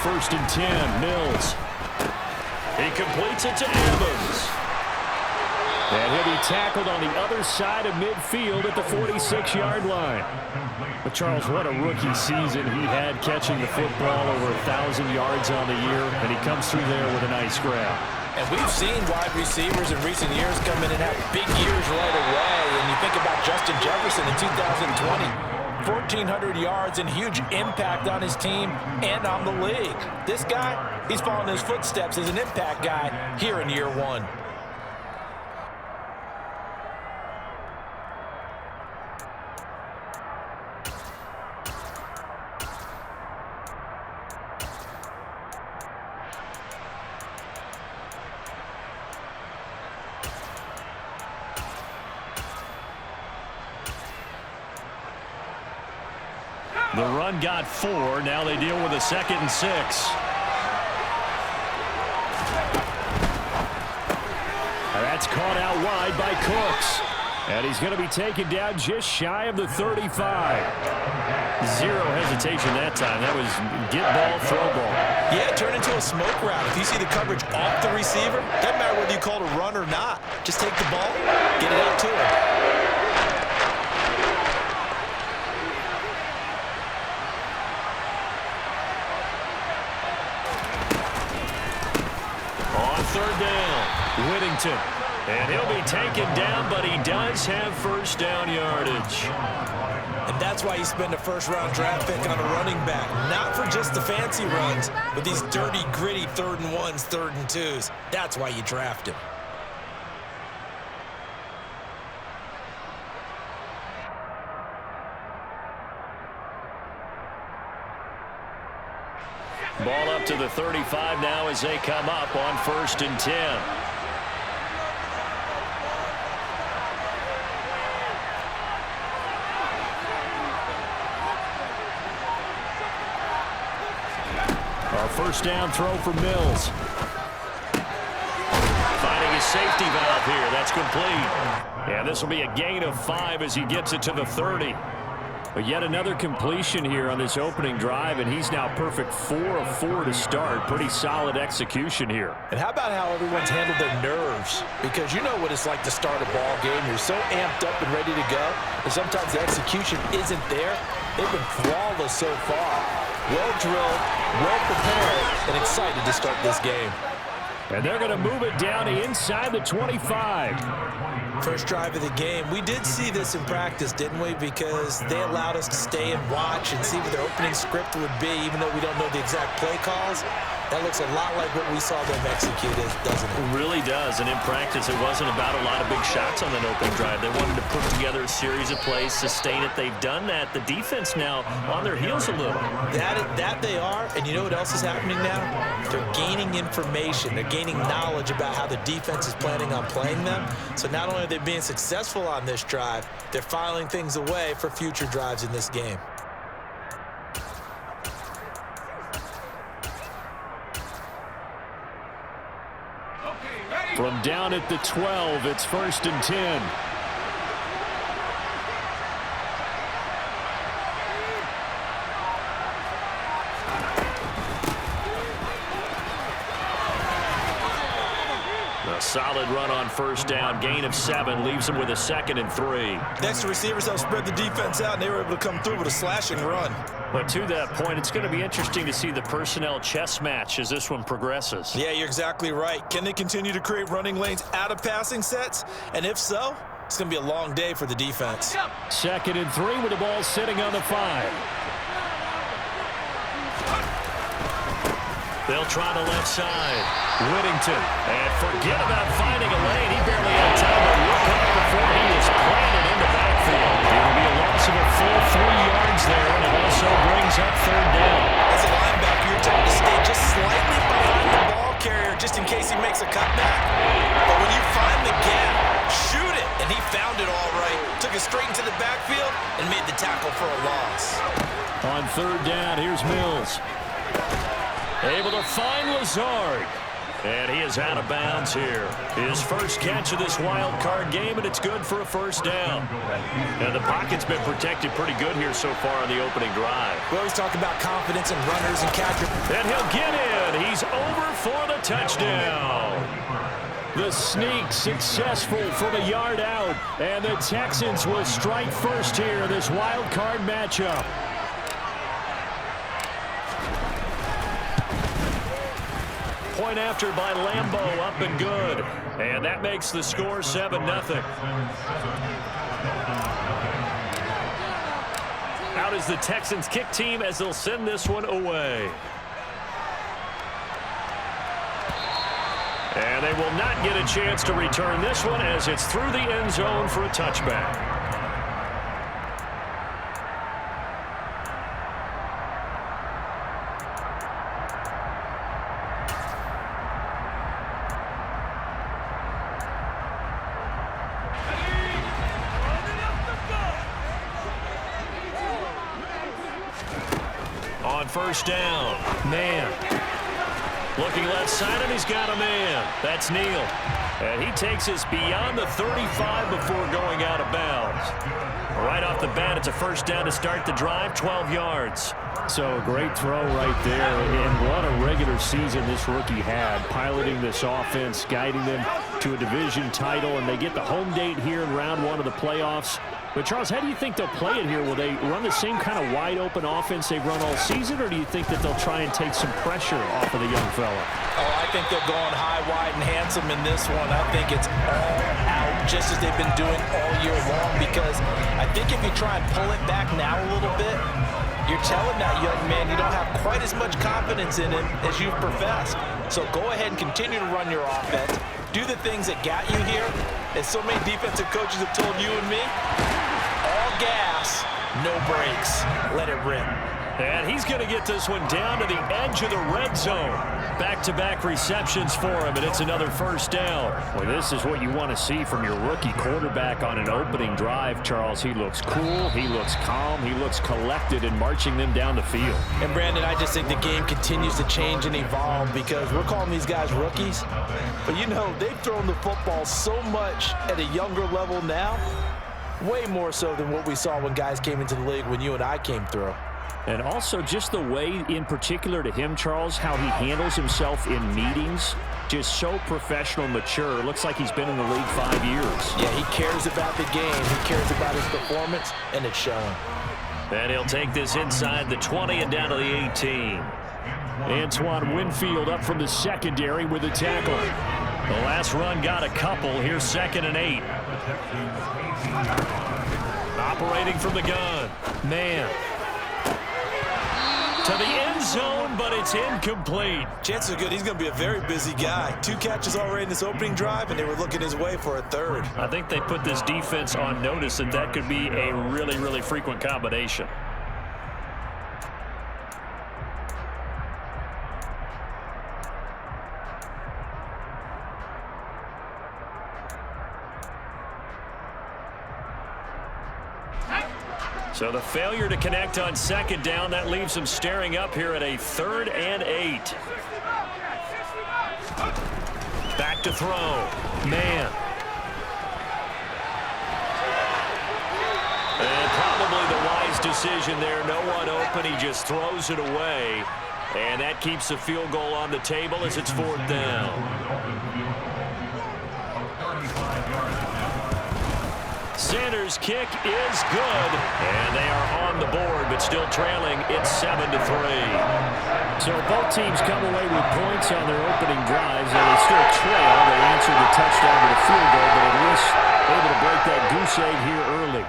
first and 10. Mills. He completes it to Evans. And he'll be tackled on the other side of midfield at the 46-yard line. But, Charles, what a rookie season he had catching the football, over 1,000 yards on the year, and he comes through there with a nice grab. And we've seen wide receivers in recent years come in and have big years right away. And you think about Justin Jefferson in 2020, 1,400 yards and huge impact on his team and on the league. This guy, he's following his footsteps as an impact guy here in year one. The run got 4. Now they deal with a 2nd and 6. That's caught out wide by Cooks. And he's going to be taken down just shy of the 35. Zero hesitation that time. That was get ball, throw ball. Yeah, turn into a smoke route. If you see the coverage off the receiver, doesn't matter whether you call it a run or not. Just take the ball, get it out to him. Third down, Whittington. And he'll be taken down, but he does have first down yardage. And that's why you spend a first-round draft pick on a running back. Not for just the fancy runs, but these dirty, gritty 3rd and 1s, 3rd and 2s. That's why you draft him. Ball up to the 35 now as they come up on 1st and 10. Our first down throw for Mills. Finding his safety valve here. That's complete. And this will be a gain of 5 as he gets it to the 30. But yet another completion here on this opening drive, and he's now perfect 4 of 4 to start. Pretty solid execution here. And how about how everyone's handled their nerves? Because you know what it's like to start a ball game. You're so amped up and ready to go, and sometimes the execution isn't there. They've been flawless so far. Well drilled, well prepared, and excited to start this game. And they're going to move it down inside the 25. First drive of the game. We did see this in practice, didn't we? Because they allowed us to stay and watch and see what their opening script would be, even though we don't know the exact play calls. That looks a lot like what we saw them execute, doesn't it? It really does. And in practice, it wasn't about a lot of big shots on that opening drive. They wanted to put together a series of plays, sustain it. They've done that. The defense now on their heels a little. That they are. And you know what else is happening now? They're gaining information. They're gaining knowledge about how the defense is planning on playing them. So not only are they being successful on this drive, they're filing things away for future drives in this game. From down at the 12, it's 1st and 10. A solid run on first down, gain of 7, leaves him with a 2nd and 3. Next to receivers help spread the defense out, and they were able to come through with a slashing run. But to that point, it's going to be interesting to see the personnel chess match as this one progresses. Yeah, you're exactly right. Can they continue to create running lanes out of passing sets? And if so, it's going to be a long day for the defense. 2nd and 3 with the ball sitting on the 5. They'll try the left side. Whittington. And forget about finding a lane. He barely had time to look up before he is planted in the backfield. It will be a loss of a full 3 yards there, and it also brings up 3rd down. As a linebacker, you're told to stay just slightly behind the ball carrier just in case he makes a cutback. But when you find the gap, shoot it. And he found it all right. Took it straight into the backfield and made the tackle for a loss. On 3rd down, here's Mills. Able to find Lazard. And he is out of bounds here. His first catch of this wild card game, and it's good for a first down. And the pocket's been protected pretty good here so far on the opening drive. We always talk about confidence in runners and catchers. And he'll get in. He's over for the touchdown. The sneak successful from a yard out. And the Texans will strike first here in this wild card matchup. Point after by Lambeau, up and good. And that makes the score 7-0. Out is the Texans kick team as they'll send this one away. And they will not get a chance to return this one as it's through the end zone for a touchback. On first down, man. Looking left side, and he's got a man. That's Neal. And he takes us beyond the 35 before going out of bounds. Right off the bat, it's a first down to start the drive, 12 yards. So a great throw right there. And what a regular season this rookie had, piloting this offense, guiding them to a division title, and they get the home date here in round one of the playoffs. But, Charles, how do you think they'll play it here? Will they run the same kind of wide-open offense they've run all season, or do you think that they'll try and take some pressure off of the young fella? Oh, I think they're going high, wide, and handsome in this one. I think it's all out, just as they've been doing all year long, because I think if you try and pull it back now a little bit, you're telling that young man you don't have quite as much confidence in him as you've professed. So go ahead and continue to run your offense. Do the things that got you here, as so many defensive coaches have told you and me. All gas, no brakes. Let it rip. And he's going to get this one down to the edge of the red zone. Back-to-back receptions for him, and it's another first down. Well, this is what you want to see from your rookie quarterback on an opening drive, Charles. He looks cool, he looks calm, he looks collected in marching them down the field. And, Brandon, I just think the game continues to change and evolve because we're calling these guys rookies. But, you know, they've thrown the football so much at a younger level now, way more so than what we saw when guys came into the league when you and I came through. And also just the way, in particular to him, Charles, how he handles himself in meetings, just so professional, mature. Looks like he's been in the league 5 years. Yeah, he cares about the game. He cares about his performance, and it's showing. And he'll take this inside the 20 and down to the 18. Antoine Winfield up from the secondary with a tackle. The last run got a couple. Here's 2nd and 8. Operating from the gun. Man. To the end zone, but it's incomplete. Chances are good he's going to be a very busy guy. 2 catches already in this opening drive, and they were looking his way for a 3rd. I think they put this defense on notice that that could be a really, really frequent combination. So the failure to connect on 2nd down, that leaves them staring up here at a 3rd and 8. Back to throw. Man. And probably the wise decision there. No one open. He just throws it away. And that keeps the field goal on the table as it's 4th down. Sanders' kick is good, and they are on the board, but still trailing. It's 7-3. So both teams come away with points on their opening drives, and they still trail. They answered the touchdown with a field goal, but at least able to break that goose egg here early.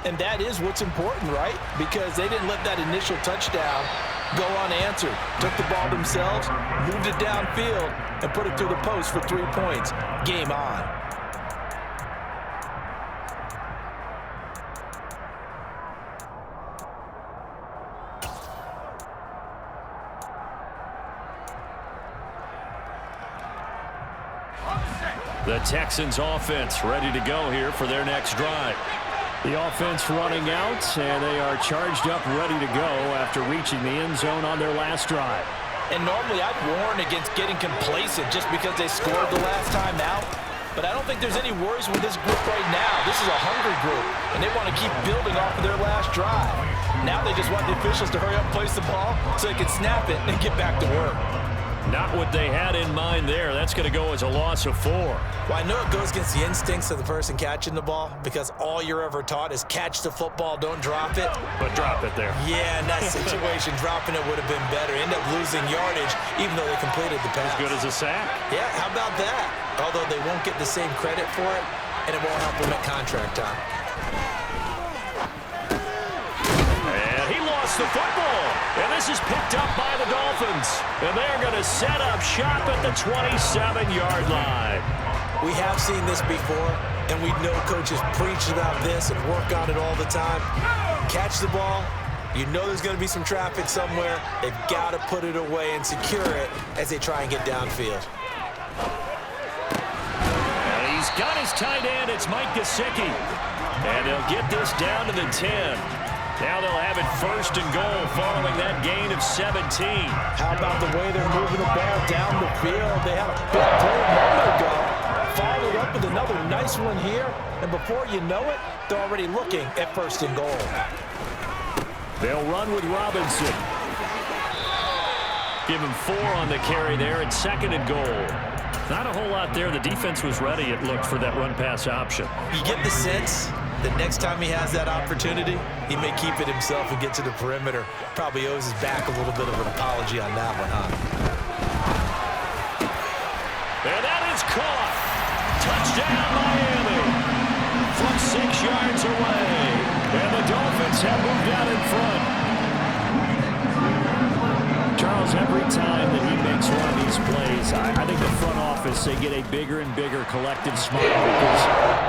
And that is what's important, right? Because they didn't let that initial touchdown go unanswered. Took the ball themselves, moved it downfield, and put it through the post for 3 points. Game on. The Texans offense ready to go here for their next drive. The offense running out, and they are charged up, ready to go after reaching the end zone on their last drive. And normally I'd warn against getting complacent just because they scored the last time out. But I don't think there's any worries with this group right now. This is a hungry group, and they want to keep building off of their last drive. Now they just want the officials to hurry up and place the ball so they can snap it and get back to work. Not what they had in mind there. That's going to go as a loss of 4. Well, I know it goes against the instincts of the person catching the ball because all you're ever taught is catch the football, don't drop it. But drop it there. Yeah, in that situation, dropping it would have been better. End up losing yardage even though they completed the pass. As good as a sack. Yeah, how about that? Although they won't get the same credit for it, and it won't help them at contract time. And he lost the football. And this is picked up by the Dolphins. And they're going to set up shop at the 27-yard line. We have seen this before, and we know coaches preach about this and work on it all the time. Catch the ball. You know there's going to be some traffic somewhere. They've got to put it away and secure it as they try and get downfield. He's got his tight end. It's Mike Gesicki. And they'll get this down to the 10. Now they'll have it 1st and goal following that gain of 17. How about the way they're moving the ball down the field? They had a big play a moment ago. Followed up with another nice one here. And before you know it, they're already looking at 1st and goal. They'll run with Robinson. Give him 4 on the carry there at 2nd and goal. Not a whole lot there. The defense was ready, it looked, for that run-pass option. You get the sense that next time he has that opportunity, he may keep it himself and get to the perimeter. Probably owes his back a little bit of an apology on that one, huh? And that is caught. Touchdown, Miami. From 6 yards away. And the Dolphins have moved out in front. Charles, every time that he makes one of these plays, I think the front office, they get a bigger and bigger collective smile because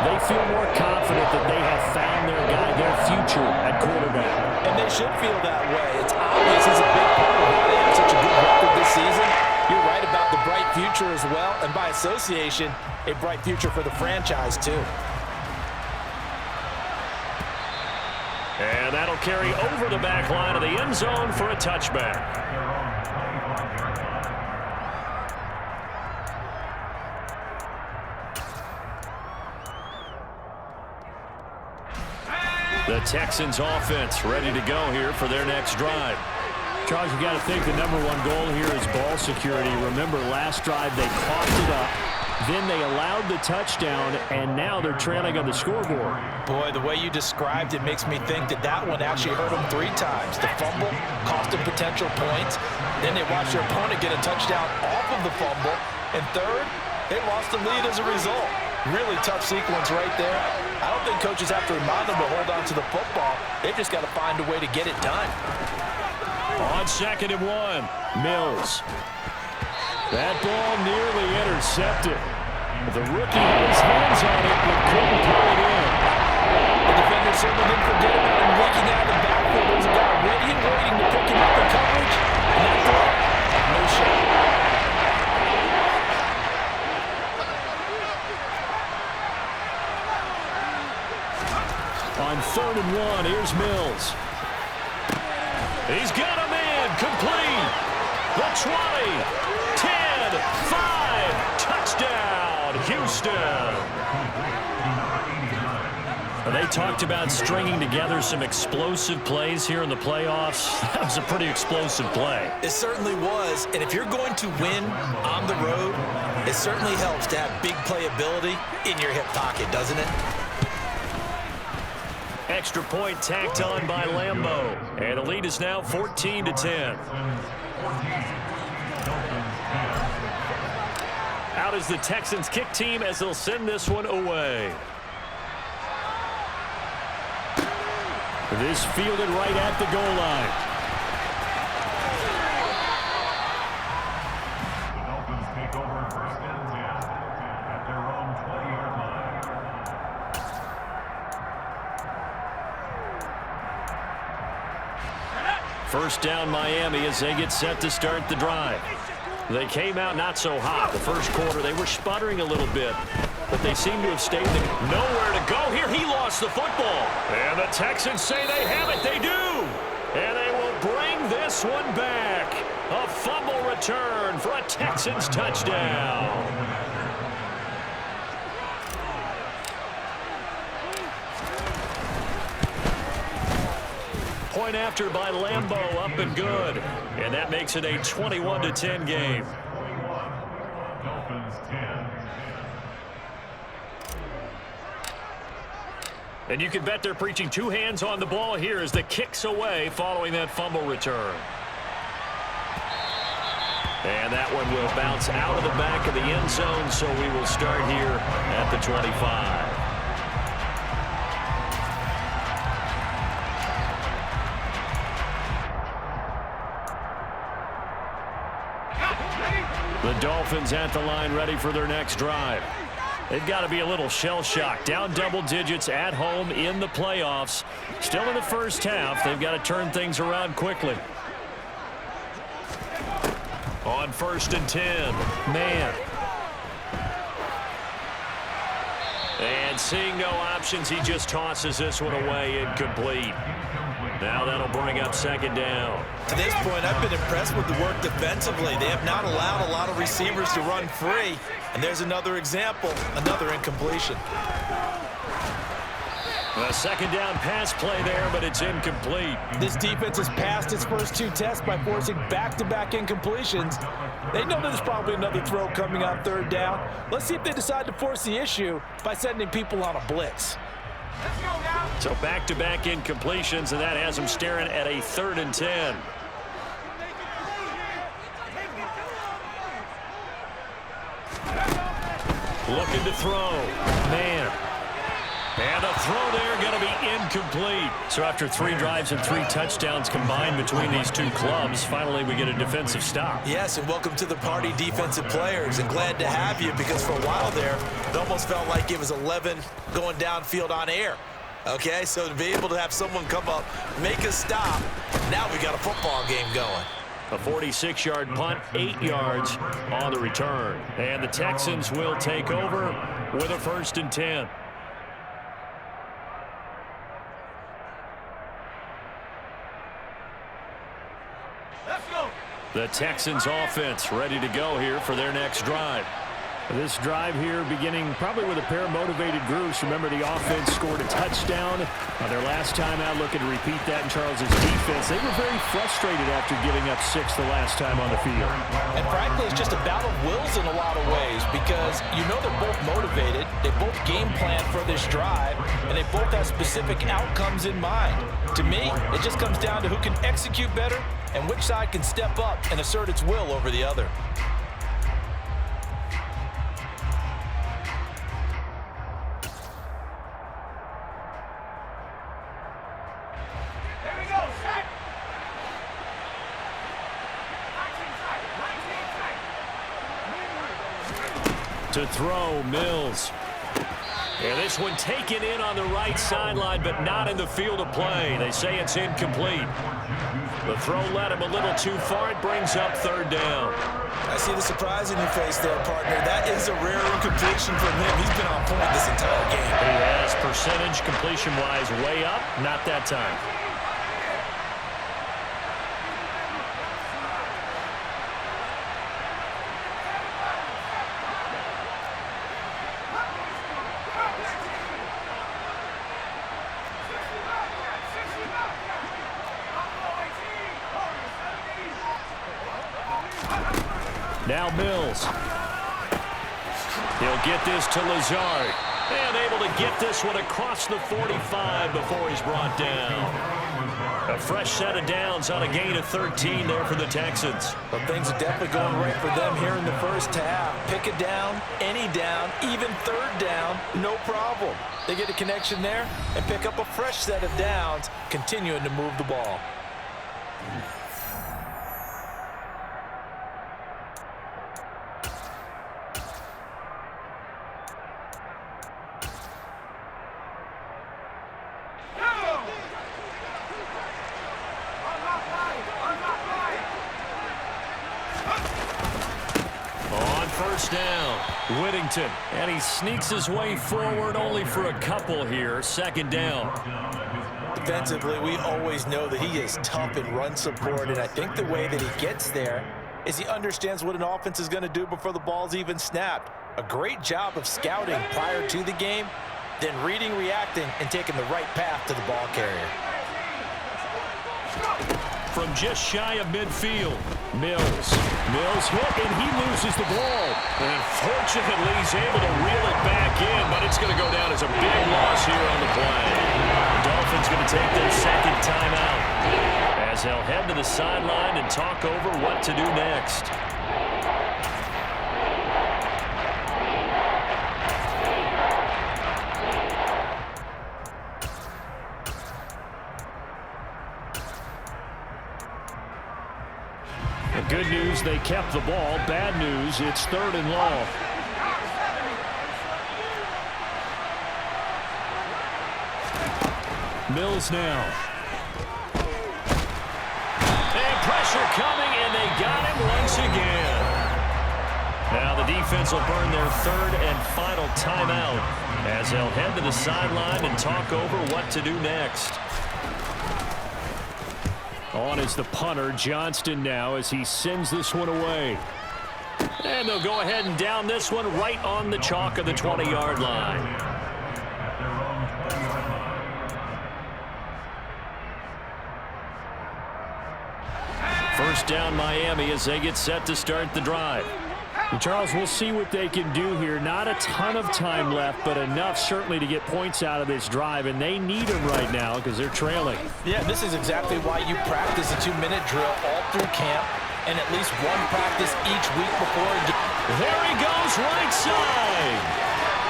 they feel more confident that they have found their guy, their future at quarterback. And they should feel that way. It's obvious he's a big part of why they have such a good record this season. You're right about the bright future as well, and by association, a bright future for the franchise too. And that'll carry over the back line of the end zone for a touchback. The Texans offense ready to go here for their next drive. Charles, you got to think the #1 goal here is ball security. Remember, last drive they coughed it up. Then they allowed the touchdown, and now they're trailing on the scoreboard. Boy, the way you described it makes me think that that one actually hurt them 3 times. The fumble cost them potential points. Then they watched their opponent get a touchdown off of the fumble. And third, they lost the lead as a result. Really tough sequence right there. I don't think coaches have to remind them to hold on to the football. They've just got to find a way to get it done. On 2nd and 1, Mills. That ball nearly intercepted. The rookie had his hands on it, but couldn't pull it in. The defender certainly didn't forget about him leaking out of the backfield. There's a guy ready and waiting to pick him up in coverage. And that throw, no shot. On 3rd and 1, here's Mills. He's got a man, complete. The 20. 10, 5, touchdown, Houston. They talked about stringing together some explosive plays here in the playoffs. That was a pretty explosive play. It certainly was, and if you're going to win on the road, it certainly helps to have big playability in your hip pocket, doesn't it? Extra point tacked on by Lambeau. And the lead is now 14-10. Out is the Texans kick team as they'll send this one away. This fielded right at the goal line. The Dolphins take over 1st and 10 at their own 20-yard line. First down Miami as they get set to start the drive. They came out not so hot. The first quarter, they were sputtering a little bit, but they seem to have stayed nowhere to go here. He lost the football. And the Texans say they have it. They do. And they will bring this one back. A fumble return for a Texans touchdown. Point after by Lambeau, up and good. And that makes it a 21-10 game. Dolphins 10. And you can bet they're preaching two hands on the ball here as the kick's away following that fumble return. And that one will bounce out of the back of the end zone, so we will start here at the 25. The Dolphins at the line ready for their next drive. They've got to be a little shell-shocked. Down double digits at home in the playoffs. Still in the first half. They've got to turn things around quickly. On 1st and 10. Man. And seeing no options, he just tosses this one away incomplete. Now that'll bring up 2nd down. To this point, I've been impressed with the work defensively. They have not allowed a lot of receivers to run free. And there's another example, another incompletion. A 2nd down pass play there, but it's incomplete. This defense has passed its first 2 tests by forcing back-to-back incompletions. They know there's probably another throw coming on 3rd down. Let's see if they decide to force the issue by sending people on a blitz. So back-to-back incompletions, and that has them staring at a 3rd and 10. Looking to throw. Man. And the throw there going to be incomplete. So after 3 drives and 3 touchdowns combined between these two clubs, finally we get a defensive stop. Yes, and welcome to the party, defensive players. And glad to have you, because for a while there, it almost felt like it was 11 going downfield on air. Okay, so to be able to have someone come up, make a stop, now we got a football game going. A 46-yard punt, 8 yards on the return. And the Texans will take over with a 1st and 10. Let's go. The Texans offense ready to go here for their next drive. This drive here beginning probably with a pair of motivated groups. Remember, the offense scored a touchdown on their last time out. Looking to repeat that in Charles's defense. They were very frustrated after giving up 6 the last time on the field. And frankly, it's just a battle of wills in a lot of ways, because you know they're both motivated. They both game plan for this drive, and they both have specific outcomes in mind. To me, it just comes down to who can execute better and which side can step up and assert its will over the other. To throw, Mills. And this one taken in on the right sideline, but not in the field of play. They say it's incomplete. The throw led him a little too far. It brings up 3rd down. I see the surprise in your face there, partner. That is a rare incompletion from him. He's been on point this entire game. He has percentage completion-wise way up. Not that time. Now Mills. He'll get this to Lazard. And able to get this one across the 45 before he's brought down. A fresh set of downs on a gain of 13 there for the Texans. But things are definitely going right for them here in the first half. Pick a down, any down, even 3rd down, no problem. They get a connection there and pick up a fresh set of downs, continuing to move the ball. Down, Whittington, and he sneaks his way forward only for a couple here. 2nd down. Defensively, we always know that he is tough in run support, and I think the way that he gets there is he understands what an offense is going to do before the ball's even snapped. A great job of scouting prior to the game, then reading, reacting, and taking the right path to the ball carrier. From just shy of midfield, Mills hit, and he loses the ball. And fortunately, he's able to reel it back in, but it's going to go down as a big loss here on the play. The Dolphins going to take their second timeout as they'll head to the sideline and talk over what to do next. Good news, they kept the ball. Bad news, it's 3rd and long. Mills now. And pressure coming, and they got him once again. Now the defense will burn their 3rd and final timeout as they'll head to the sideline and talk over what to do next. On is the punter, Johnston now, as he sends this one away. And they'll go ahead and down this one right on the chalk of the 20-yard line. First down Miami as they get set to start the drive. And Charles, we'll see what they can do here. Not a ton of time left, but enough certainly to get points out of this drive, and they need them right now because they're trailing. Yeah, this is exactly why you practice a 2-minute drill all through camp and at least one practice each week before a game. There he goes, right side.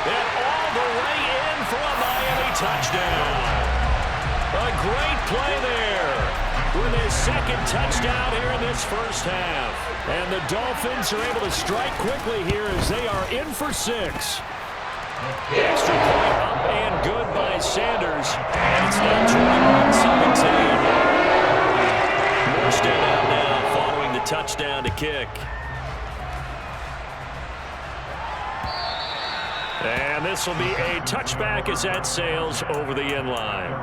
And all the way in for a Miami touchdown. A great play there with his second touchdown here in this first half. And the Dolphins are able to strike quickly here as they are in for 6. Extra point up and good by Sanders. And it's now 21-17. Morstead out now following the touchdown to kick. And this will be a touchback as that sails over the end line.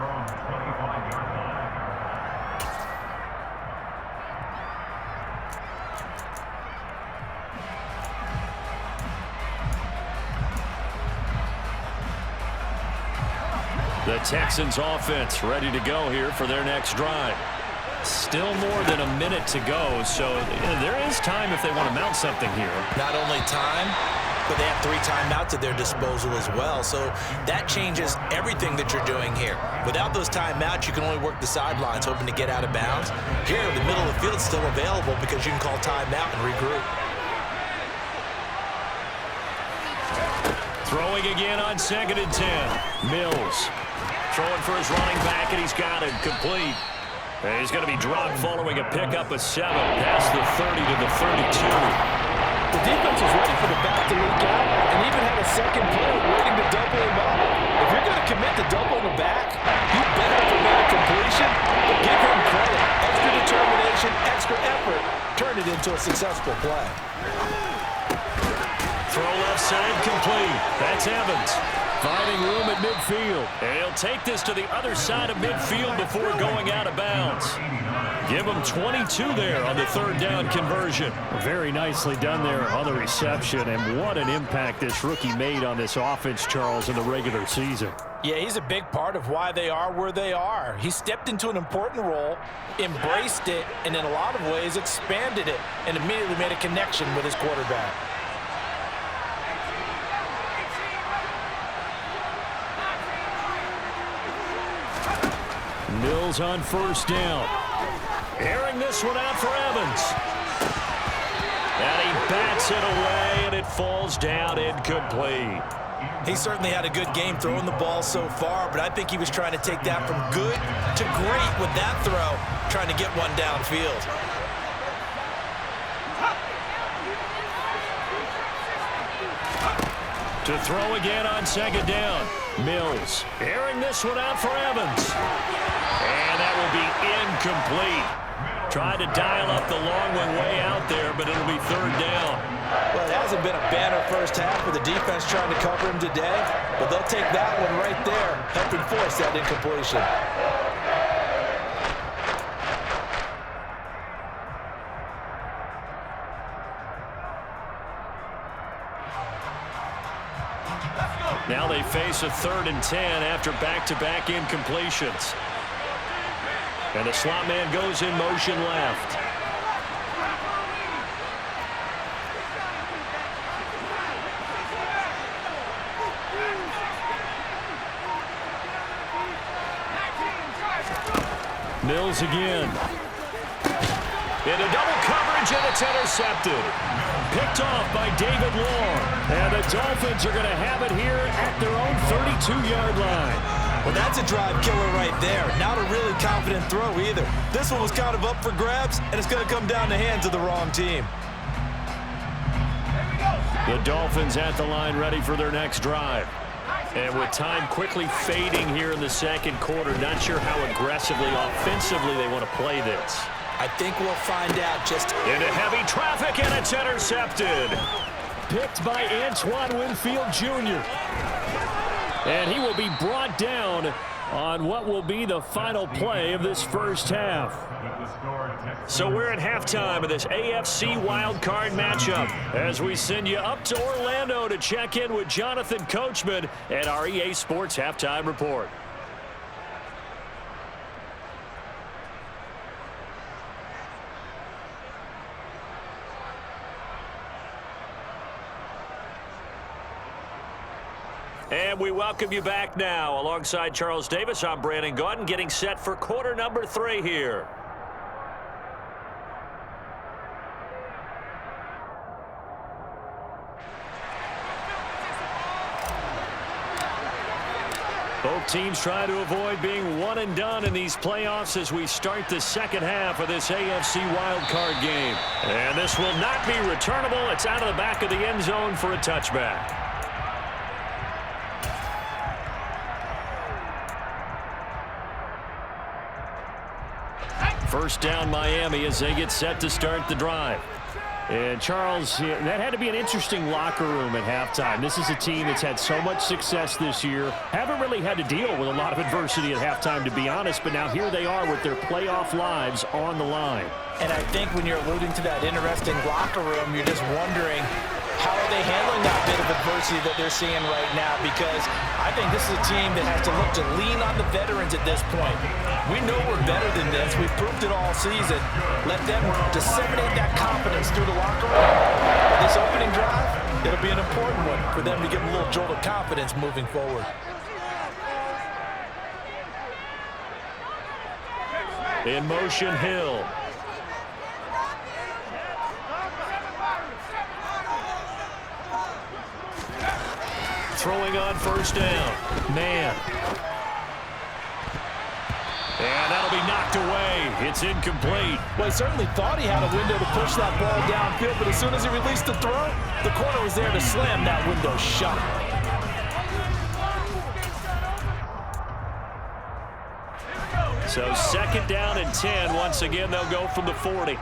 The Texans offense ready to go here for their next drive. Still more than a minute to go, so there is time if they want to mount something here. Not only time, but they have 3 timeouts at their disposal as well, so that changes everything that you're doing here. Without those timeouts, you can only work the sidelines, hoping to get out of bounds. Here, the middle of the field is still available because you can call timeout and regroup. Throwing again on 2nd and 10. Mills throwing for his running back, and he's got it complete. And he's going to be dropped following a pickup of 7 past the 30 to the 32. The defense was ready for the back to leak out and even had a second play waiting to double him up. If you're going to commit to doubling the back, you better prevent a completion, but give him credit. Extra determination, extra effort, turn it into a successful play. Throw left side complete. That's Evans. Finding room at midfield. And he'll take this to the other side of midfield before going out of bounds. Give him 22 there on the 3rd down conversion. Very nicely done there on the reception. And what an impact this rookie made on this offense, Charles, in the regular season. Yeah, he's a big part of why they are where they are. He stepped into an important role, embraced it, and in a lot of ways expanded it, and immediately made a connection with his quarterback. Mills on 1st down. Airing this one out for Evans. And he bats it away, and it falls down incomplete. He certainly had a good game throwing the ball so far, but I think he was trying to take that from good to great with that throw, trying to get one downfield. To throw again on 2nd down. Mills airing this one out for Evans. And that will be incomplete. Tried to dial up the long one way out there, but it'll be 3rd down. Well, it hasn't been a banner first half with the defense trying to cover him today, but they'll take that one right there, helping force that incompletion. face a 3rd and 10 after back-to-back incompletions. And the slot man goes in motion left. Mills again. Into double coverage, and it's intercepted. Picked off by David Long. And the Dolphins are going to have it here at their own 32-yard line. Well, that's a drive killer right there. Not a really confident throw either. This one was kind of up for grabs, and it's going to come down the hands of the wrong team. The Dolphins at the line ready for their next drive. And with time quickly fading here in the second quarter, not sure how aggressively, offensively they want to play this. I think we'll find out just into heavy traffic, and it's intercepted. Picked by Antoine Winfield Jr. And he will be brought down on what will be the final play of this first half. So we're at halftime of this AFC wildcard matchup as we send you up to Orlando to check in with Jonathan Coachman at our EA Sports Halftime Report. And we welcome you back now. Alongside Charles Davis, I'm Brandon Gaudin, getting set for quarter number 3 here. Both teams try to avoid being one and done in these playoffs as we start the second half of this AFC wildcard game. And this will not be returnable. It's out of the back of the end zone for a touchback. First down Miami as they get set to start the drive. And Charles, that had to be an interesting locker room at halftime. This is a team that's had so much success this year. Haven't really had to deal with a lot of adversity at halftime, to be honest. But now here they are with their playoff lives on the line. And I think when you're alluding to that interesting locker room, you're just wondering, how are they handling that bit of adversity that they're seeing right now? Because I think this is a team that has to look to lean on the veterans at this point. We know we're better than this. We've proved it all season. Let them disseminate that confidence through the locker room. This opening drive, it'll be an important one for them to give them a little jolt of confidence moving forward. In motion, Hill. Throwing on first down. Man. And that'll be knocked away. It's incomplete. Well, he certainly thought he had a window to push that ball downfield, but as soon as he released the throw, the corner was there to slam that window shut. So second down and 10. Once again, they'll go from the 40.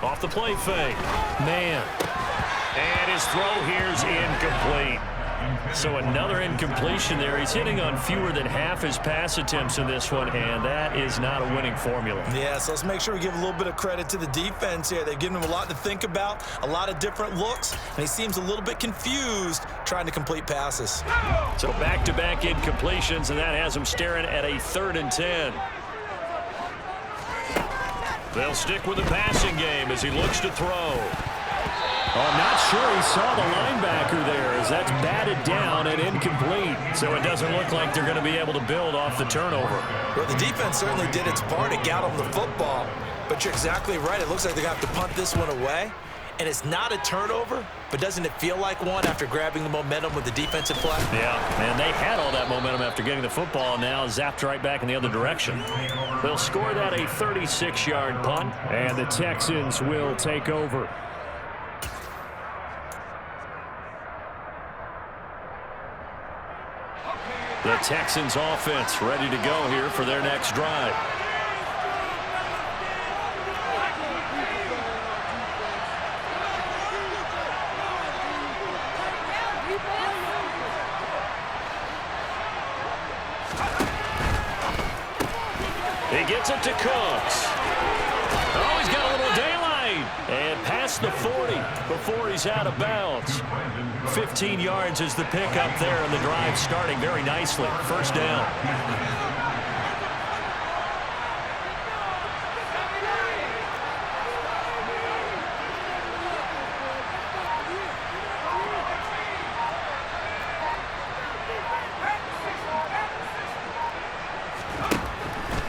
Off the play fake. Man. And his throw here's incomplete. So another incompletion there. He's hitting on fewer than half his pass attempts in this one, and that is not a winning formula. Yeah, so let's make sure we give a little bit of credit to the defense here. They've given him a lot to think about, a lot of different looks, and he seems a little bit confused trying to complete passes. So back-to-back incompletions, and that has him staring at a 3rd and 10. They'll stick with the passing game as he looks to throw. I'm not sure he saw the linebacker there as that's batted down and incomplete. So it doesn't look like they're going to be able to build off the turnover. Well, the defense certainly did its part to get him the football. But you're exactly right. It looks like they're going to have to punt this one away. And it's not a turnover, but doesn't it feel like one after grabbing the momentum with the defensive play? Yeah, and they had all that momentum after getting the football, and now zapped right back in the other direction. They'll score that a 36-yard punt, and the Texans will take over. The Texans offense ready to go here for their next drive. He gets it to Cooks. across the 40 before he's out of bounds. 15 yards is the pickup there, and the drive starting very nicely. First down.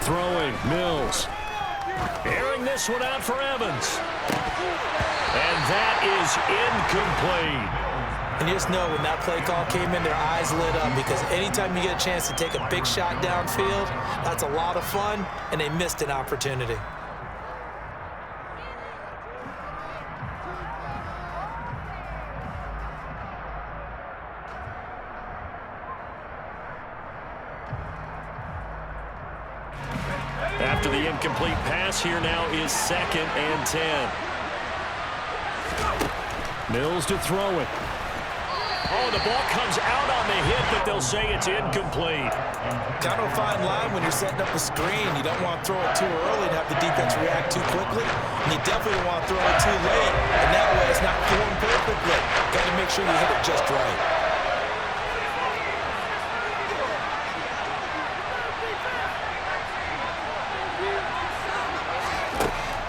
Throwing, Mills. Airing this one out for Evans. And that is incomplete. And you just know when that play call came in, their eyes lit up, because anytime you get a chance to take a big shot downfield, that's a lot of fun, and they missed an opportunity. After the incomplete pass, here now is 2nd and 10. Mills to throw it. Oh, the ball comes out on the hit, but they'll say it's incomplete. Kind of a fine line when you're setting up a screen. You don't want to throw it too early and have the defense react too quickly. And you definitely don't want to throw it too late, and that way it's not thrown perfectly. Got to make sure you hit it just right.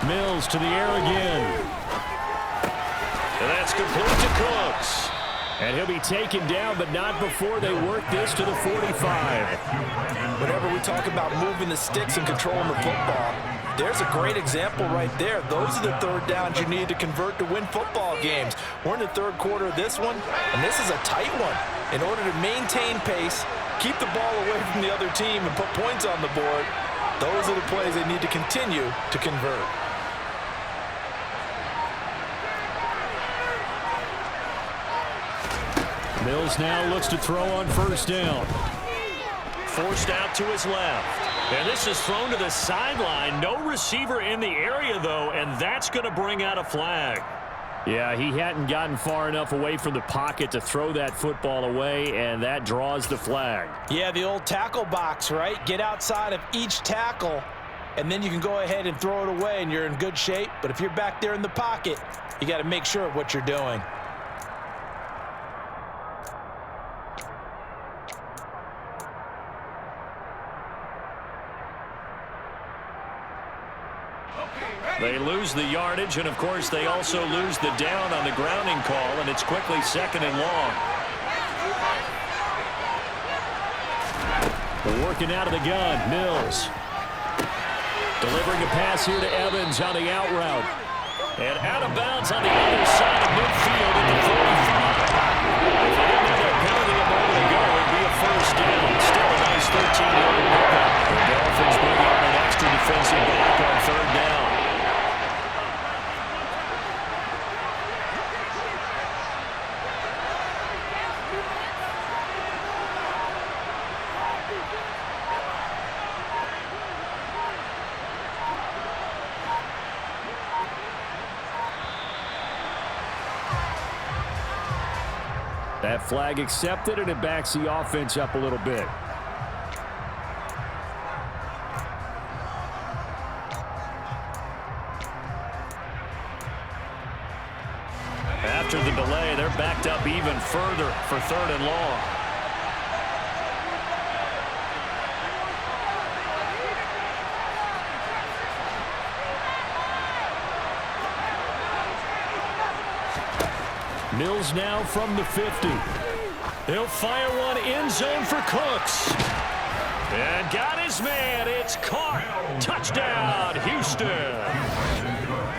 Mills to the air again. And that's complete to Cooks. And he'll be taken down, but not before they work this to the 45. Whenever we talk about moving the sticks and controlling the football, there's a great example right there. Those are the third downs you need to convert to win football games. We're in the third quarter of this one, and this is a tight one. In order to maintain pace, keep the ball away from the other team, and put points on the board, those are the plays they need to continue to convert. Mills now looks to throw on first down. Forced out to his left. And this is thrown to the sideline. No receiver in the area, though, and that's going to bring out a flag. Yeah, he hadn't gotten far enough away from the pocket to throw that football away, and that draws the flag. Yeah, the old tackle box, right? Get outside of each tackle, and then you can go ahead and throw it away, and you're in good shape. But if you're back there in the pocket, you got to make sure of what you're doing. They lose the yardage, and, of course, they also lose the down on the grounding call, and it's quickly 2nd and long. Working out of the gun, Mills. Delivering a pass here to Evans on the out route. And out of bounds on the other side of midfield at the 45. If they didn't have that penalty a moment ago, it would be a first down. Still a nice 13-yard pickup. The Dolphins bring on an extra defensive back on third down. That flag accepted, and it backs the offense up a little bit. After the delay, they're backed up even further for 3rd and long. Mills now from the 50. He'll fire one end zone for Cooks. And got his man. It's caught. Touchdown, Houston.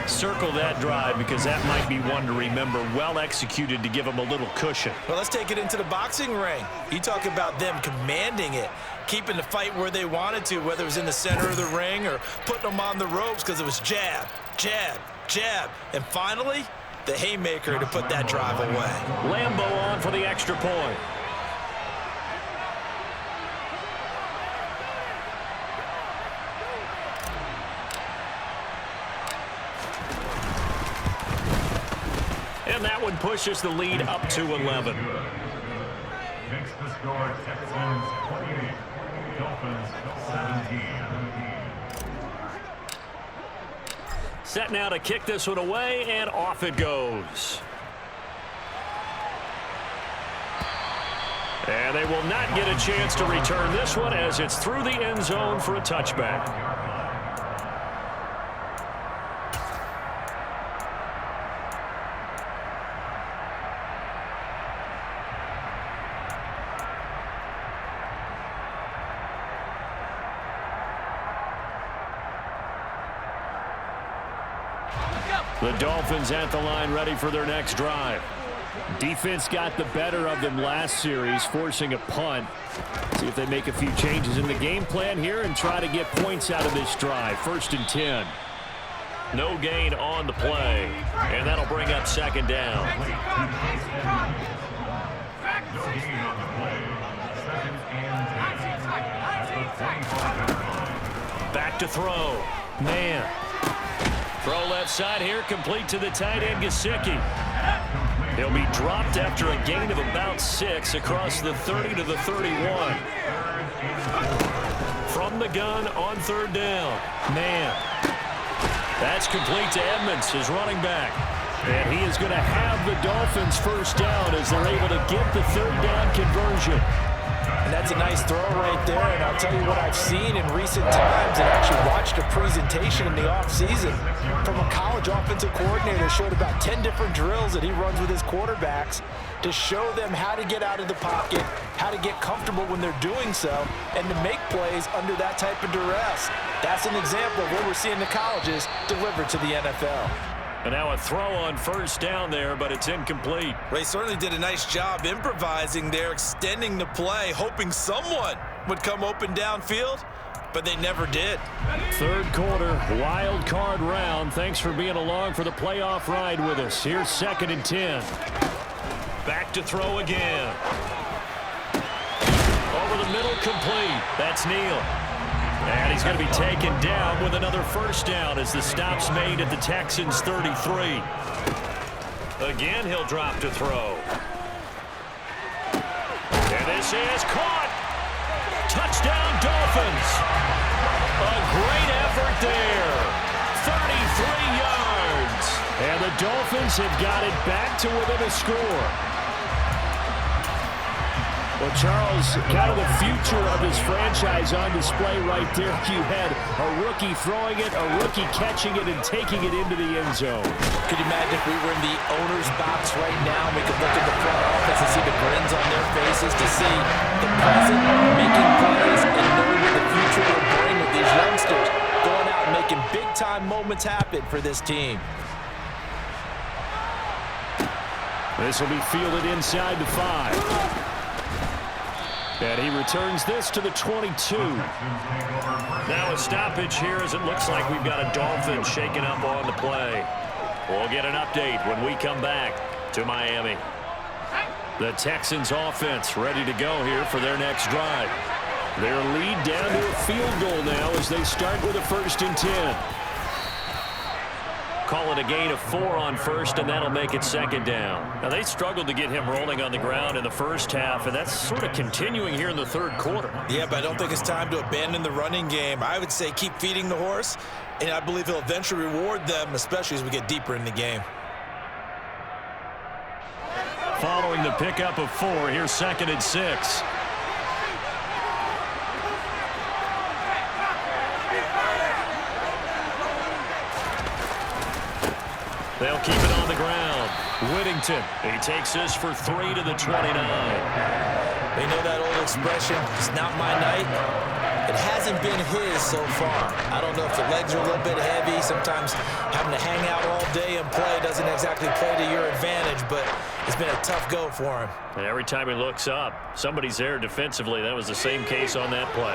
Circle that drive, because that might be one to remember. Well executed to give them a little cushion. Well, let's take it into the boxing ring. You talk about them commanding it, keeping the fight where they wanted to, whether it was in the center of the ring or putting them on the ropes, because it was jab, jab, jab. And finally, the haymaker to put that drive away. Lambo on for the extra point. And that one pushes the lead up to 11. Makes the score Texans 28, Dolphins 17. Set now to kick this one away, and off it goes. And they will not get a chance to return this one as it's through the end zone for a touchback. The Dolphins at the line, ready for their next drive. Defense got the better of them last series, forcing a punt. See if they make a few changes in the game plan here and try to get points out of this drive. 1st and 10. No gain on the play, and that'll bring up 2nd down. No gain on the play. 2nd and 10. At the 45. Back to throw. Man. Throw left side here, complete to the tight end, Gesicki. He'll be dropped after a gain of about 6 across the 30 to the 31. From the gun on 3rd down. Man. That's complete to Edmonds, his running back. And he is going to have the Dolphins 1st down as they're able to get the 3rd down conversion. And that's a nice throw right there. And I'll tell you what I've seen in recent times, and actually watched a presentation in the offseason from a college offensive coordinator that showed about 10 different drills that he runs with his quarterbacks to show them how to get out of the pocket, how to get comfortable when they're doing so, and to make plays under that type of duress. That's an example of what we're seeing the colleges deliver to the NFL. And now a throw on 1st down there, but it's incomplete. Ray certainly did a nice job improvising there, extending the play, hoping someone would come open downfield, but they never did. 3rd quarter, wild card round. Thanks for being along for the playoff ride with us. Here's 2nd and 10. Back to throw again. Over the middle, complete. That's Neal. And he's going to be taken down with another 1st down as the stop's made at the Texans' 33. Again, he'll drop to throw. And this is caught. Touchdown, Dolphins. A great effort there. 33 yards. And the Dolphins have got it back to within a score. Well, Charles, kind of the future of his franchise on display right there. You had a rookie throwing it, a rookie catching it, and taking it into the end zone. Could you imagine if we were in the owner's box right now, we could look at the front office and see the grins on their faces, to see the present making plays and knowing what the future will bring with these youngsters going out and making big-time moments happen for this team. This will be fielded inside the 5. And he returns this to the 22. Now a stoppage here as it looks like we've got a Dolphin shaking up on the play. We'll get an update when we come back to Miami. The Texans offense ready to go here for their next drive. Their lead down to a field goal now as they start with a 1st and 10. Call it a gain of 4 on 1st, and that'll make it 2nd down. Now, they struggled to get him rolling on the ground in the 1st half, and that's sort of continuing here in the 3rd quarter. Yeah, but I don't think it's time to abandon the running game. I would say keep feeding the horse, and I believe he'll eventually reward them, especially as we get deeper in the game. Following the pickup of 4, here's 2nd and 6. They'll keep it on the ground. Whittington, he takes this for 3 to the 29. They know that old expression, it's not my night. It hasn't been his so far. I don't know if the legs are a little bit heavy. Sometimes having to hang out all day and play doesn't exactly play to your advantage, but it's been a tough go for him. And every time he looks up, somebody's there defensively. That was the same case on that play.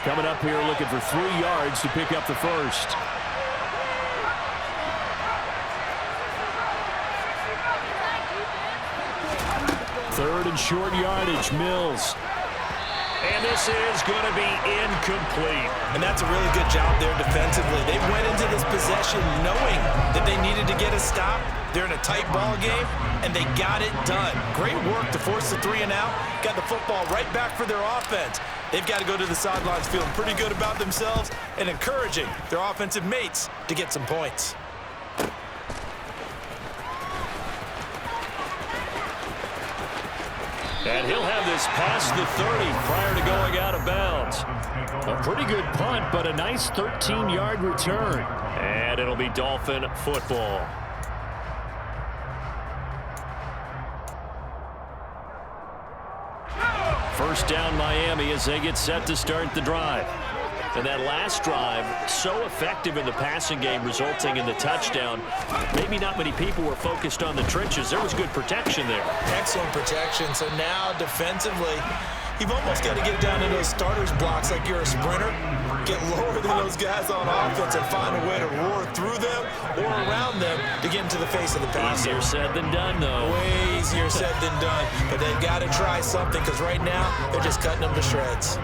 Coming up here looking for 3 yards to pick up the 1st. Third and short yardage, Mills. And this is going to be incomplete. And that's a really good job there defensively. They went into this possession knowing that they needed to get a stop. They're in a tight ball game, and they got it done. Great work to force the 3 and out. Got the football right back for their offense. They've got to go to the sidelines feeling pretty good about themselves and encouraging their offensive mates to get some points. And he'll have this past the 30 prior to going out of bounds. A pretty good punt, but a nice 13-yard return. And it'll be Dolphin football. First down Miami as they get set to start the drive. And that last drive, so effective in the passing game, resulting in the touchdown. Maybe not many people were focused on the trenches. There was good protection there. Excellent protection. So now defensively, you've almost got to get down to those starters blocks like you're a sprinter. Get lower than those guys on offense and find a way to roar through them or around them to get into the face of the passer. Easier said than done, though. Way easier said than done. But they've got to try something because right now they're just cutting them to shreds.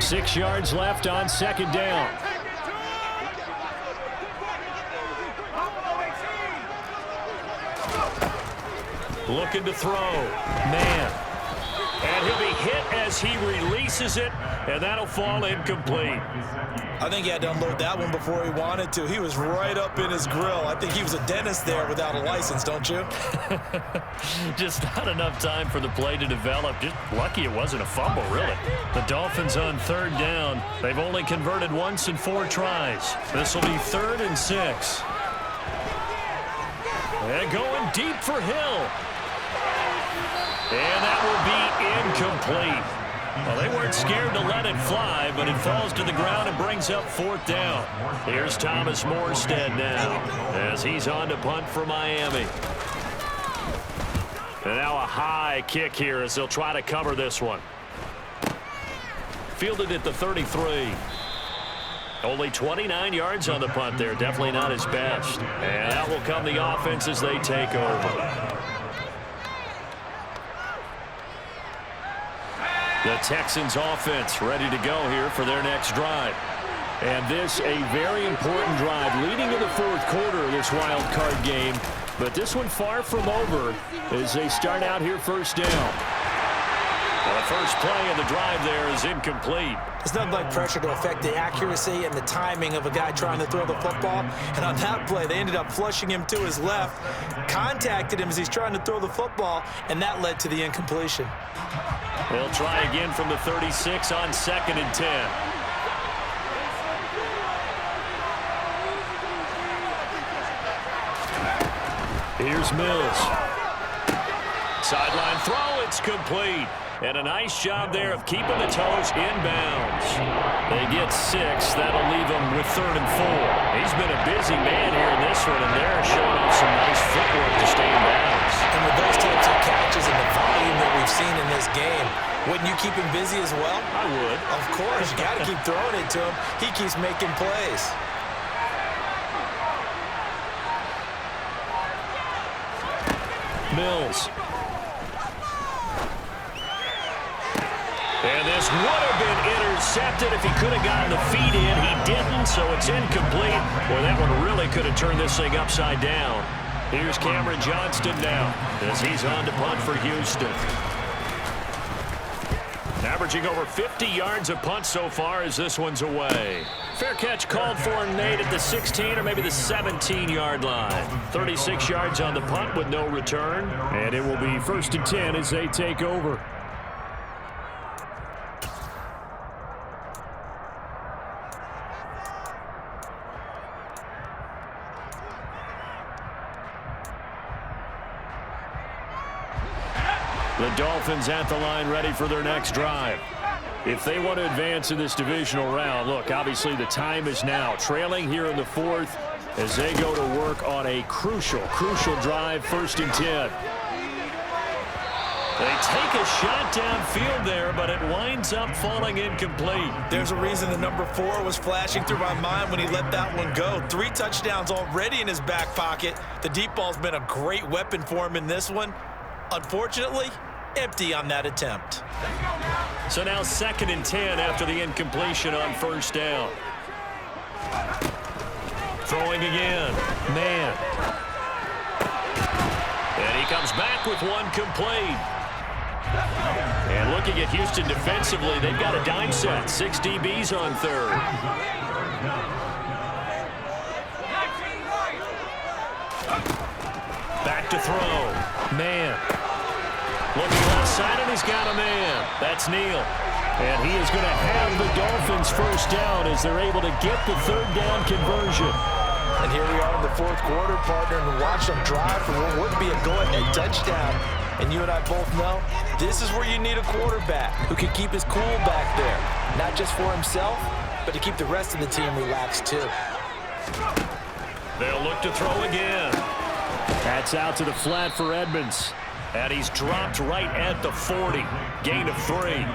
Six yards left on second down. Looking to throw. Man. And he'll be hit as he releases it, and that'll fall incomplete. I think he had to unload that one before he wanted to. He was right up in his grill. I think he was a dentist there without a license, don't you? Just not enough time for the play to develop. Just lucky it wasn't a fumble, really. The Dolphins on third down. They've only converted once in 4 tries. This will be 3rd and 6. And going deep for Hill. And that will be incomplete. Well, they weren't scared to let it fly, but it falls to the ground and brings up 4th down. Here's Thomas Morstead now as he's on to punt for Miami. And now a high kick here as they'll try to cover this one. Fielded at the 33. Only 29 yards on the punt there. Definitely not his best. And out will come the offense as they take over. The Texans offense ready to go here for their next drive. And this a very important drive leading to the 4th quarter of this wild card game. But this one far from over as they start out here first down. Well, the first play of the drive there is incomplete. There's nothing like pressure to affect the accuracy and the timing of a guy trying to throw the football. And on that play, they ended up flushing him to his left, contacted him as he's trying to throw the football, and that led to the incompletion. They'll try again from the 36 on 2nd and 10. Here's Mills. Sideline throw, it's complete. And a nice job there of keeping the toes inbounds. They get 6. That'll leave them with 3rd and 4. He's been a busy man here in this one, and they're showing off some nice footwork to stay in bounds. And with those types of catches and the volume that we've seen in this game, wouldn't you keep him busy as well? I would. Of course. You got to keep throwing it to him. He keeps making plays. Mills. And this would have been intercepted if he could have gotten the feet in. He didn't, so it's incomplete. Boy, that one really could have turned this thing upside down. Here's Cameron Johnston now as he's on to punt for Houston. Averaging over 50 yards a punt so far as this one's away. Fair catch called for, Nate, at the 16 or maybe the 17-yard line. 36 yards on the punt with no return. And it will be 1st and 10 as they take over. The Dolphins at the line ready for their next drive. If they want to advance in this divisional round, look, obviously the time is now. Trailing here in the 4th as they go to work on a crucial drive, 1st and 10. They take a shot downfield there, but it winds up falling incomplete. There's a reason the number 4 was flashing through my mind when he let that one go. 3 touchdowns already in his back pocket. The deep ball's been a great weapon for him in this one. Unfortunately, empty on that attempt. So now 2nd and 10 after the incompletion on 1st down. Throwing again. Man. And he comes back with one complete. Looking at Houston defensively, they've got a dime set. 6 DBs on third. Back to throw. Man. Looking left side, and he's got a man. That's Neal. And he is going to have the Dolphins first down as they're able to get the third down conversion. And here we are in the fourth quarter, partner, and watch them drive for what would be a go-ahead touchdown. And you and I both know this is where you need a quarterback who can keep his cool back there. Not just for himself, but to keep the rest of the team relaxed too. They'll look to throw again. That's out to the flat for Edmonds. And he's dropped right at the 40. Gain of 3.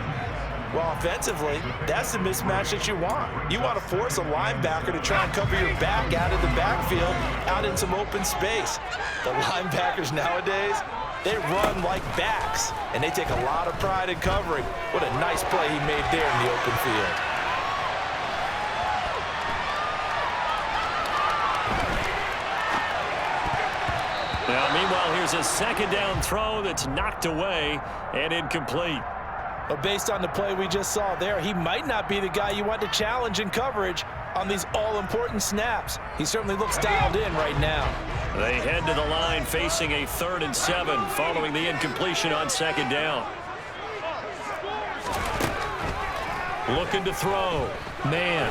Well, offensively, that's the mismatch that you want. You want to force a linebacker to try and cover your back out of the backfield, out in some open space. The linebackers nowadays, they run like backs, and they take a lot of pride in covering. What a nice play he made there in the open field. Now, meanwhile, here's a second down throw that's knocked away and incomplete. But based on the play we just saw there, he might not be the guy you want to challenge in coverage on these all-important snaps. He certainly looks dialed in right now. They head to the line facing a 3rd and 7 following the incompletion on second down. Looking to throw. Man.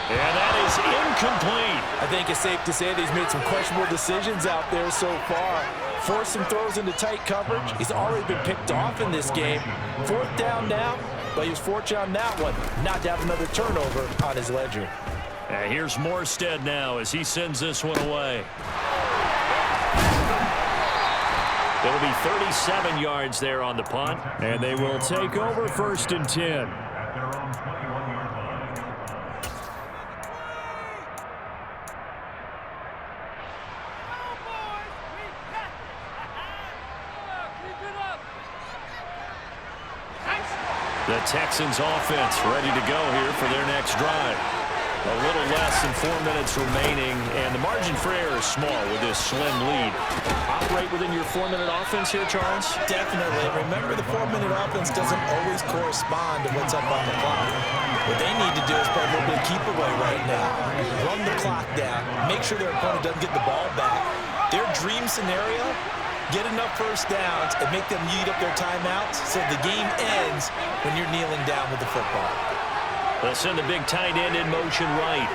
And that is incomplete. I think it's safe to say that he's made some questionable decisions out there so far. Forced some throws into tight coverage. He's already been picked off in this game. 4th down now, but he was fortunate on that one not to have another turnover on his ledger. And here's Morstead now as he sends this one away. It'll be 37 yards there on the punt, and they will take over 1st and 10. At their own 21-yard line. The Texans offense ready to go here for their next drive. A little less than 4 minutes remaining, and the margin for error is small with this slim lead. Operate within your 4-minute offense here, Charles? Definitely. Remember, the 4-minute offense doesn't always correspond to what's up on the clock. What they need to do is play a little bit of keep away right now. Run the clock down. Make sure their opponent doesn't get the ball back. Their dream scenario, get enough first downs and make them eat up their timeouts so the game ends when you're kneeling down with the football. They'll send the big tight end in motion right.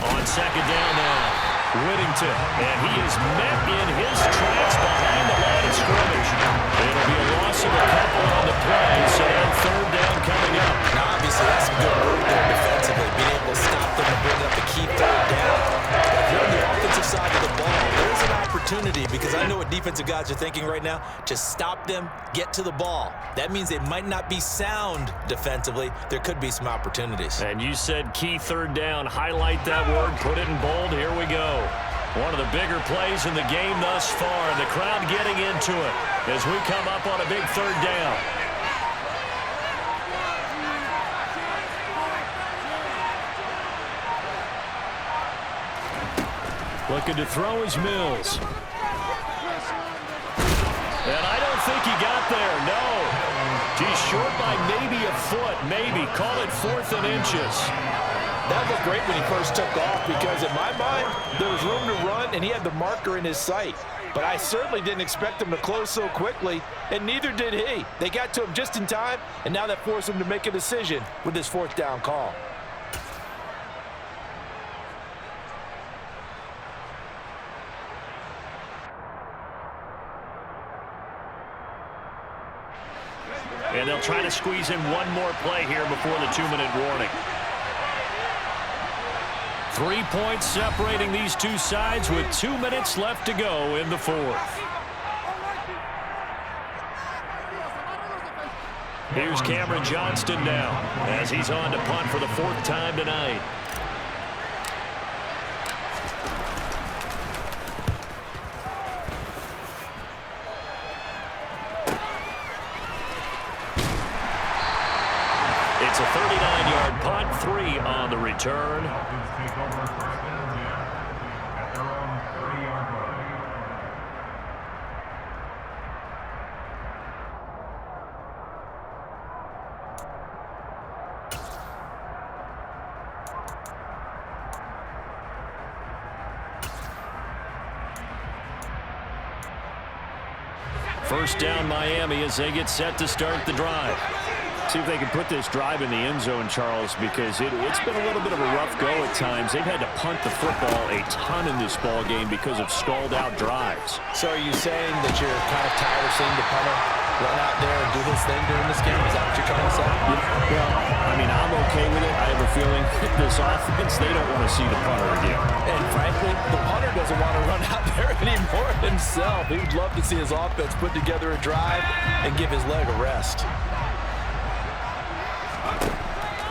On second down now, Whittington, and he is met in his tracks behind the line of scrimmage. It'll be a loss of a couple on the play, so that 3rd down coming up. Now, obviously, that's some good work there defensively, being able to stop them and bring up the key 3rd down. But if you're on the offensive side of the ball, there's an opportunity, because I know what defensive guys are thinking right now. Just stop them, get to the ball. That means they might not be sound defensively. There could be some opportunities. And you said key 3rd down. Highlight that word, put it in bold. Here we go. One of the bigger plays in the game thus far, and the crowd getting into it as we come up on a big 3rd down. Looking to throw is Mills. And I don't think he got there, no. He's short by maybe a foot, maybe. Call it 4th and inches. That looked great when he first took off, because in my mind, there was room to run, and he had the marker in his sight. But I certainly didn't expect him to close so quickly, and neither did he. They got to him just in time, and now that forced him to make a decision with this 4th down call. And they'll try to squeeze in one more play here before the 2-minute warning. 3 points separating these two sides with 2 minutes left to go in the 4th. Here's Cameron Johnston now as he's on to punt for the 4th time tonight. It's a 39-yard punt, 3 on the return. Dolphins take over 1st and 10 at their First down Miami as they get set to start the drive. See if they can put this drive in the end zone, Charles, because it's been a little bit of a rough go at times. They've had to punt the football a ton in this ball game because of stalled-out drives. So are you saying that you're kind of tired of seeing the punter run out there and do his thing during this game? Is that what you're trying to say? Yeah, well, I mean, I'm okay with it. I have a feeling this offense, they don't want to see the punter again. And frankly, the punter doesn't want to run out there anymore himself. He would love to see his offense put together a drive and give his leg a rest.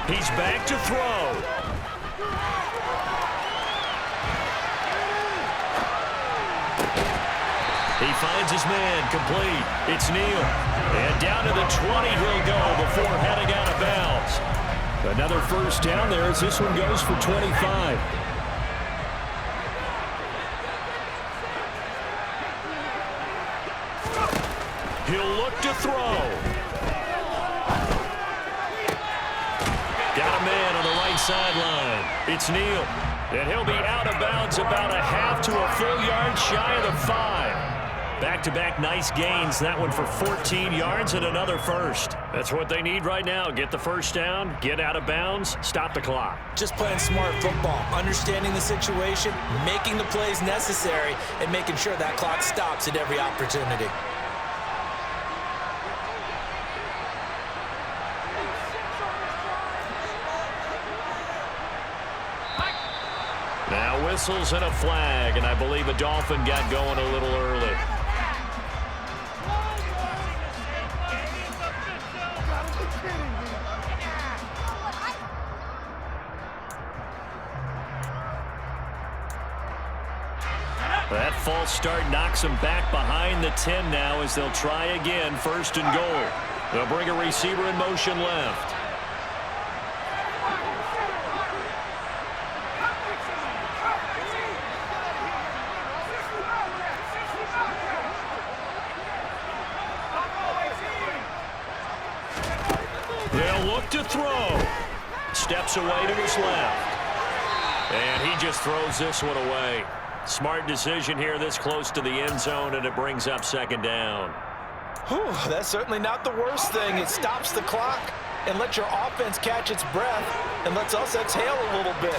He's back to throw. He finds his man, complete. It's Neal. And down to the 20 he'll go before heading out of bounds. Another first down there as this one goes for 25. He'll look to throw. Got a man on the right sideline. It's Neal. And he'll be out of bounds about a half to a full yard shy of the 5. Back-to-back nice gains. That one for 14 yards and another first. That's what they need right now. Get the first down, get out of bounds, stop the clock. Just playing smart football, understanding the situation, making the plays necessary, and making sure that clock stops at every opportunity. Now whistles and a flag, and I believe a Dolphin got going a little early. That false start knocks them back behind the 10 now as they'll try again, first and goal. They'll bring a receiver in motion left. They'll look to throw. Steps away to his left. And he just throws this one away. Smart decision here this close to the end zone, and it brings up second down. Whew, that's certainly not the worst thing. It stops the clock and lets your offense catch its breath and lets us exhale a little bit.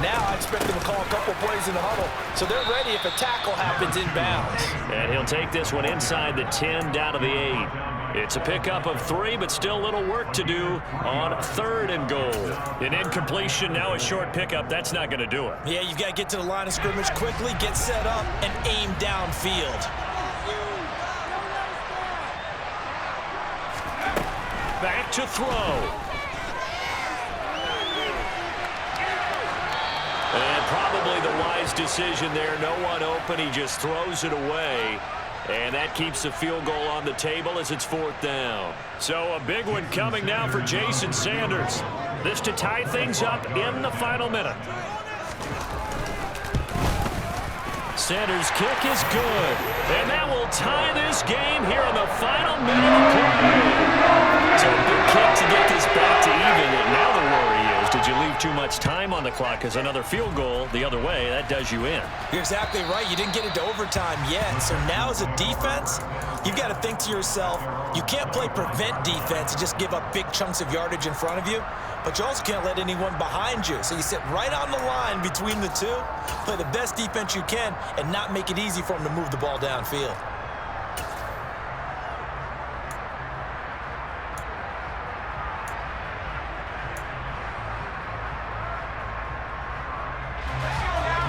Now I expect them to call a couple plays in the huddle, so they're ready if a tackle happens inbounds. And he'll take this one inside the 10 down to the 8. It's a pickup of 3, but still a little work to do on third and goal. An incompletion, now a short pickup. That's not going to do it. Yeah, you've got to get to the line of scrimmage quickly, get set up, and aim downfield. Back to throw. And probably the wise decision there. No one open. He just throws it away. And that keeps the field goal on the table as it's fourth down. So a big one coming now for Jason Sanders. This to tie things up in the final minute. Sanders' kick is good. And that will tie this game here in the final minute of play. So a big kick to get this back to even. And now the worry is, did you leave too much time on the clock? Because another field goal the other way, that does you in. You're exactly right. You didn't get into overtime yet. So now as a defense, you've got to think to yourself, you can't play prevent defense and just give up big chunks of yardage in front of you. But you also can't let anyone behind you. So you sit right on the line between the two, play the best defense you can, and not make it easy for them to move the ball downfield.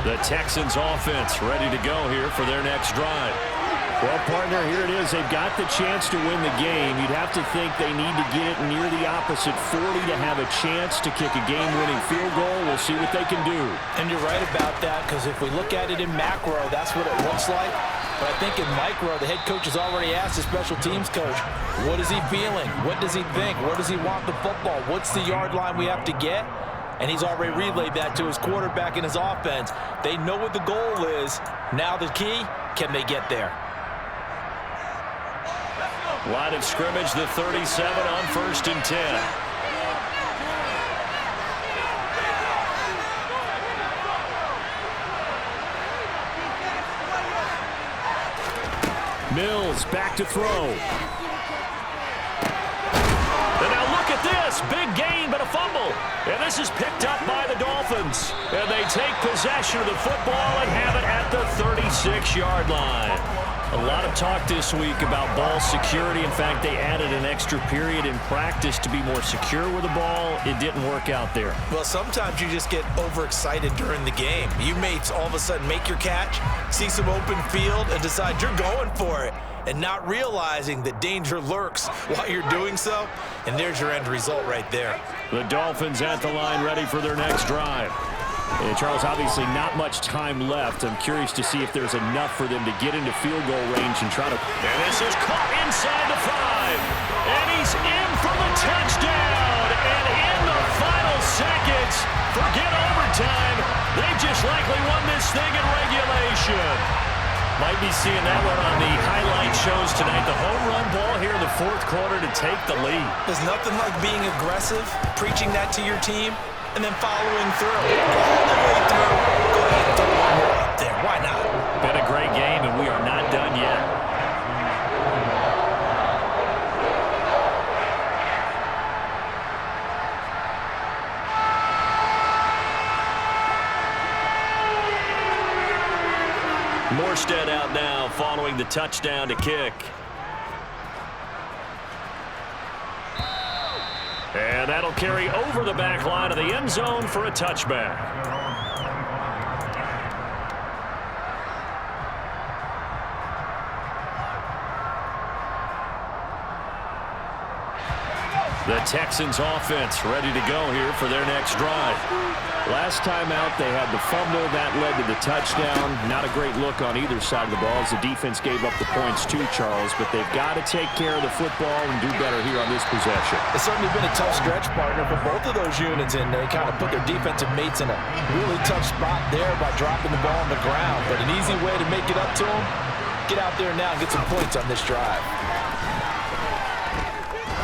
The Texans offense ready to go here for their next drive. Well, partner, here it is. They've got the chance to win the game. You'd have to think they need to get it near the opposite 40 to have a chance to kick a game-winning field goal. We'll see what they can do. And you're right about that, because if we look at it in macro, that's what it looks like. But I think in micro, the head coach has already asked the special teams coach, what is he feeling? What does he think? Where does he want the football? What's the yard line we have to get? And he's already relayed that to his quarterback and his offense. They know what the goal is. Now the key, can they get there? Line of scrimmage, the 37 on first and 10. Mills Charles back to throw. And now look at this. Big gain, but a fumble. And this is picked up by the Dolphins. And they take possession of the football and have it at the 36-yard line. A lot of talk this week about ball security. In fact, they added an extra period in practice to be more secure with the ball. It didn't work out there. Well, sometimes you just get overexcited during the game. You may all of a sudden make your catch, see some open field, and decide you're going for it, and not realizing that danger lurks while you're doing so. And there's your end result right there. The Dolphins at the line, ready for their next drive. And Charles, obviously not much time left. I'm curious to see if there's enough for them to get into field goal range and try to... And this is caught inside the 5. And he's in for the touchdown. And in the final seconds, forget overtime. They just likely won this thing in regulation. Might be seeing that one on the highlight shows tonight. The home run ball here in the fourth quarter to take the lead. There's nothing like being aggressive, preaching that to your team, and then following through. All the way through. Go ahead and throw one more up there. Why not? Been a great game, and we are not done yet. Morstead out now following the touchdown to kick. And that'll carry over the back line of the end zone for a touchback. The Texans offense ready to go here for their next drive. Last time out, they had the fumble. That led to the touchdown. Not a great look on either side of the ball as the defense gave up the points too, Charles. But they've got to take care of the football and do better here on this possession. It's certainly been a tough stretch, partner, for both of those units, and they kind of put their defensive mates in a really tough spot there by dropping the ball on the ground. But an easy way to make it up to them, get out there now and get some points on this drive.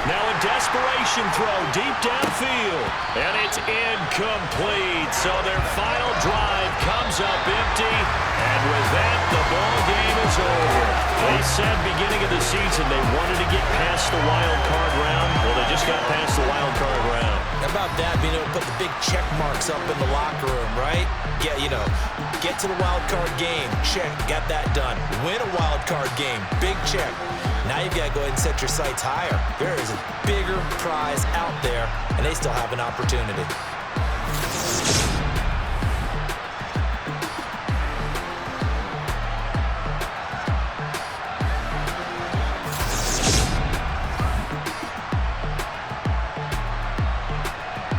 Now a desperation throw deep downfield, and it's incomplete. So their final drive comes up empty, and with that, the ball game is over. They said beginning of the season they wanted to get past the wild card round. Well, they just got past the wild card round. How about that, being able to put the big check marks up in the locker room, right? Yeah, you know, get to the wild card game, check, got that done. Win a wild card game, big check. Now you've got to go ahead and set your sights higher. There is a bigger prize out there, and they still have an opportunity.